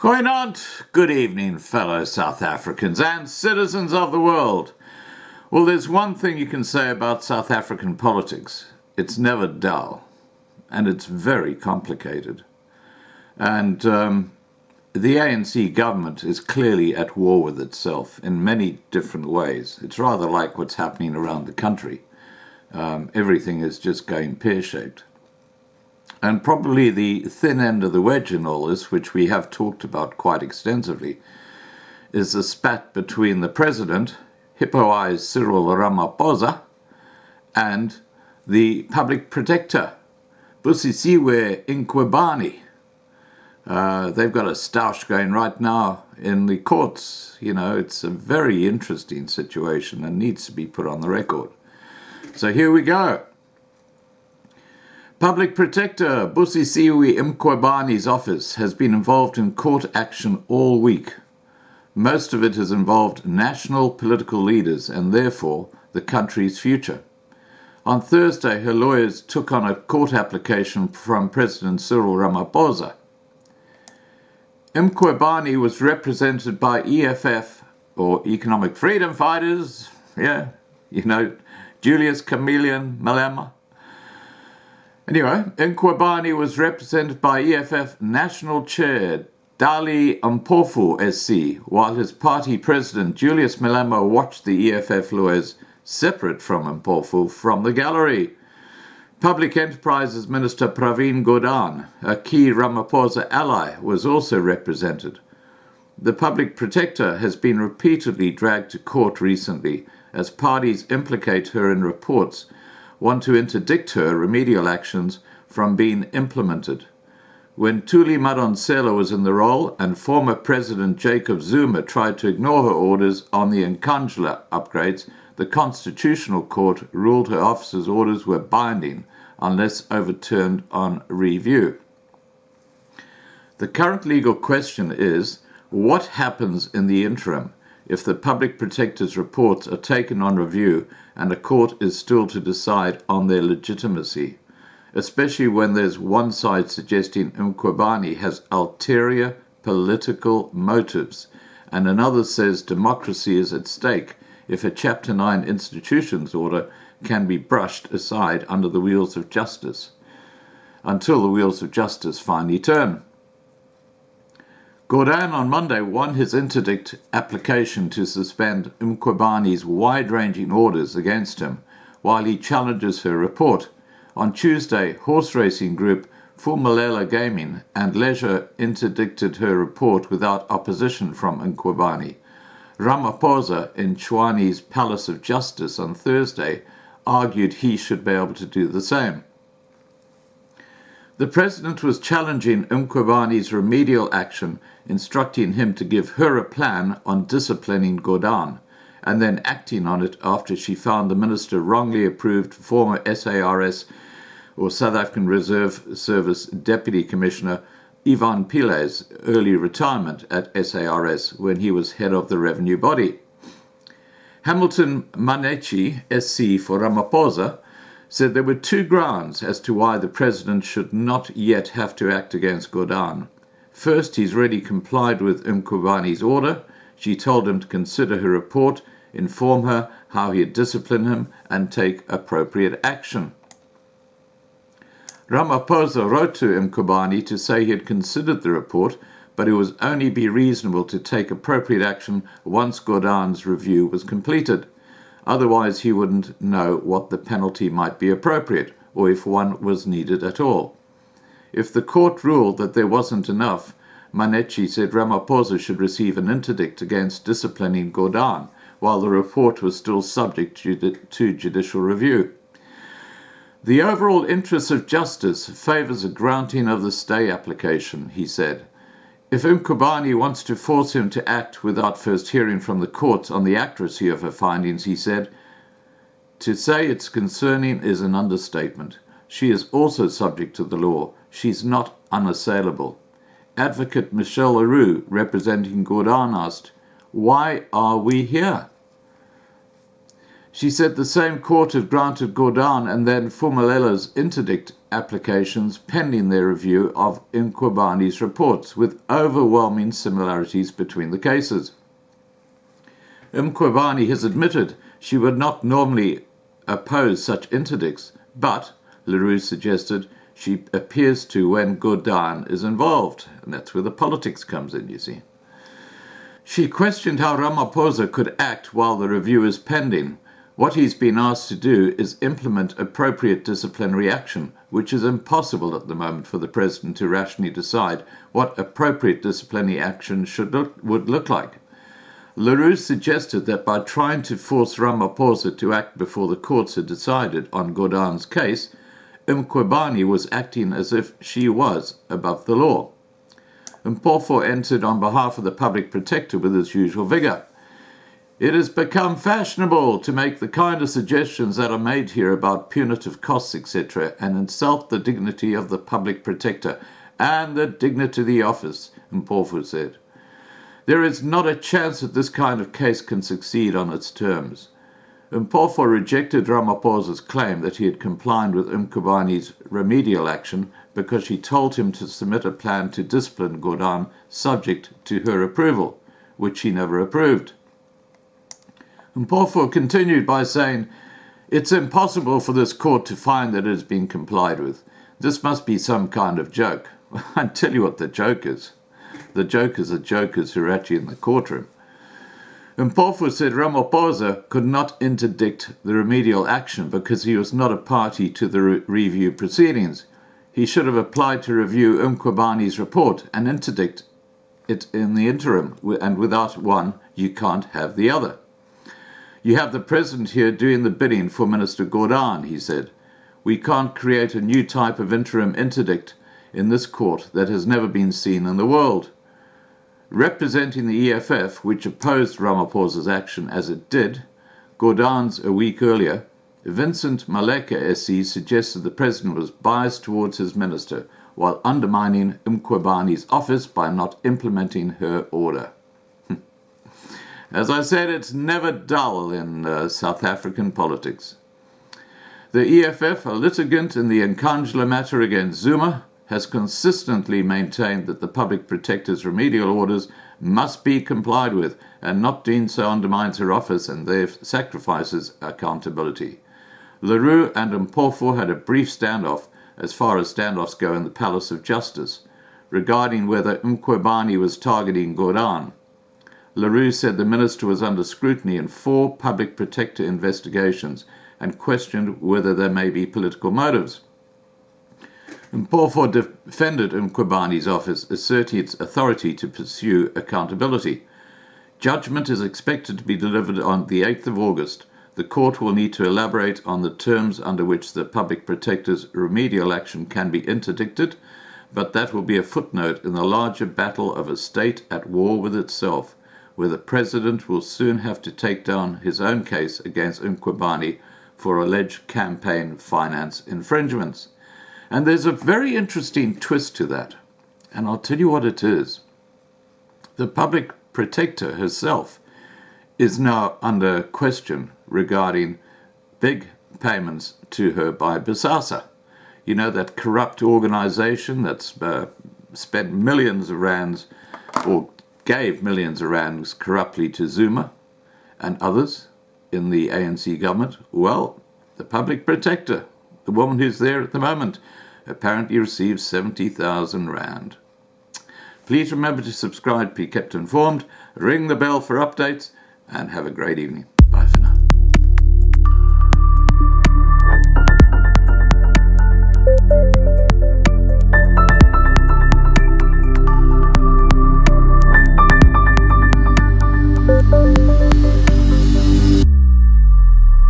Goeienaand, good evening, fellow South Africans and citizens of the world. Well, there's one thing you can say about South African politics. It's never dull, and it's very complicated. And the ANC government is clearly at war with itself in many different ways. It's rather like what's happening around the country. Everything is just going pear-shaped. And probably the thin end of the wedge in all this, which we have talked about quite extensively, is the spat between the president, hippo-eyed Cyril Ramaphosa, and the public protector, Busisiwe Mkhwebane. They've got a stoush going right now in the courts. You know, it's a very interesting situation and needs to be put on the record. So here we go. Public Protector Busisiwe Mkhwebane's office has been involved in court action all week. Most of it has involved national political leaders and therefore the country's future. On Thursday, her lawyers took on a court application from President Cyril Ramaphosa. Mkhwebane was represented by EFF, or Economic Freedom Fighters, Julius Chameleon Malema. Anyway, Mkhwebane was represented by EFF National Chair Dali Mpofu SC, while his party president Julius Malema watched the EFF lawyers, separate from Mpofu, from the gallery. Public Enterprises Minister Pravin Gordhan, a key Ramaphosa ally, was also represented. The public protector has been repeatedly dragged to court recently as parties implicate her in reports want to interdict her remedial actions from being implemented. When Thuli Madonsela was in the role and former President Jacob Zuma tried to ignore her orders on the Nkandla upgrades, the Constitutional Court ruled her officer's orders were binding unless overturned on review. The current legal question is, what happens in the interim if the public protector's reports are taken on review and a court is still to decide on their legitimacy, especially when there's one side suggesting Mkhwebane has ulterior political motives and another says democracy is at stake if a Chapter 9 institutions order can be brushed aside under the wheels of justice, until the wheels of justice finally turn. Gordhan on Monday won his interdict application to suspend Mkhwebane's wide-ranging orders against him while he challenges her report. On Tuesday, horse racing group Phumelela Gaming and Leisure interdicted her report without opposition from Mkhwebane. Ramaphosa in Tshwane's Palace of Justice on Thursday argued he should be able to do the same. The president was challenging Mkhwebane's remedial action, instructing him to give her a plan on disciplining Gordhan, and then acting on it after she found the minister wrongly approved former SARS, or South African Reserve Service Deputy Commissioner Ivan Pile's early retirement at SARS when he was head of the revenue body. Hamilton Manechi, SC for Ramaphosa, said there were two grounds as to why the president should not yet have to act against Gordhan. First, he's already complied with Mkhwebane's order. She told him to consider her report, inform her how he'd discipline him, and take appropriate action. Ramaphosa wrote to Mkhwebane to say he had considered the report, but it would only be reasonable to take appropriate action once Gordhan's review was completed. Otherwise, he wouldn't know what the penalty might be appropriate, or if one was needed at all. If the court ruled that there wasn't enough, Manechi said Ramaphosa should receive an interdict against disciplining Gordhan, while the report was still subject to judicial review. The overall interest of justice favours a granting of the stay application, he said. If Mkhwebane wants to force him to act without first hearing from the courts on the accuracy of her findings, he said, to say it's concerning is an understatement. She is also subject to the law. She's not unassailable. Advocate Michelle Leroux, representing Gordhan, asked, "Why are we here?" She said the same court had granted Gordhan and then Phumelela's interdict applications pending their review of Mkhwebani's reports, with overwhelming similarities between the cases. Mkhwebani has admitted she would not normally oppose such interdicts, but, LaRue suggested, she appears to when Gordhan is involved, and that's where the politics comes in, you see. She questioned how Ramaphosa could act while the review is pending. What he's been asked to do is implement appropriate disciplinary action, which is impossible at the moment for the president to rationally decide what appropriate disciplinary action would look like. LaRue suggested that by trying to force Ramaphosa to act before the courts had decided on Gordhan's case, Mkhwebani was acting as if she was above the law. Mpofu entered on behalf of the public protector with his usual vigour. It has become fashionable to make the kind of suggestions that are made here about punitive costs, etc., and insult the dignity of the public protector and the dignity of the office, Mpofu said. There is not a chance that this kind of case can succeed on its terms. Mpofu rejected Ramaphosa's claim that he had complied with Mkhwebani's remedial action because she told him to submit a plan to discipline Gordhan subject to her approval, which he never approved. Mpofu continued by saying, "It's impossible for this court to find that it has been complied with. This must be some kind of joke." I tell you what the joke is. The jokers are jokers who are actually in the courtroom. Mpofu said Ramaphosa could not interdict the remedial action because he was not a party to the review proceedings. He should have applied to review Mkhwebani's report and interdict it in the interim, and without one, you can't have the other. "You have the president here doing the bidding for Minister Gordhan," he said. "We can't create a new type of interim interdict in this court that has never been seen in the world." Representing the EFF, which opposed Ramaphosa's action as it did, Gordhan's a week earlier, Vincent Maleka SC suggested the president was biased towards his minister while undermining Mkhwebani's office by not implementing her order. As I said, it's never dull in South African politics. The EFF, a litigant in the Nkandla matter against Zuma, has consistently maintained that the public protector's remedial orders must be complied with, and not doing so undermines her office and therefore sacrifices accountability. LaRue and Mpofu had a brief standoff, as far as standoffs go in the Palace of Justice, regarding whether Mkhwebani was targeting Gordhan. LaRue said the minister was under scrutiny in 4 public protector investigations and questioned whether there may be political motives. Mpofu defended Mkhwebani's office, asserting its authority to pursue accountability. Judgment is expected to be delivered on the 8th of August. The court will need to elaborate on the terms under which the public protector's remedial action can be interdicted, but that will be a footnote in the larger battle of a state at war with itself, where the president will soon have to take down his own case against Mkhwebani for alleged campaign finance infringements. And there's a very interesting twist to that, and I'll tell you what it is. The public protector herself is now under question regarding big payments to her by Bosasa. You know, that corrupt organization that's spent millions of rands, or gave millions of rands corruptly to Zuma and others in the ANC government. Well, the public protector, the woman who's there at the moment, apparently receives 70,000 rand. Please remember to subscribe to be kept informed, ring the bell for updates, and have a great evening.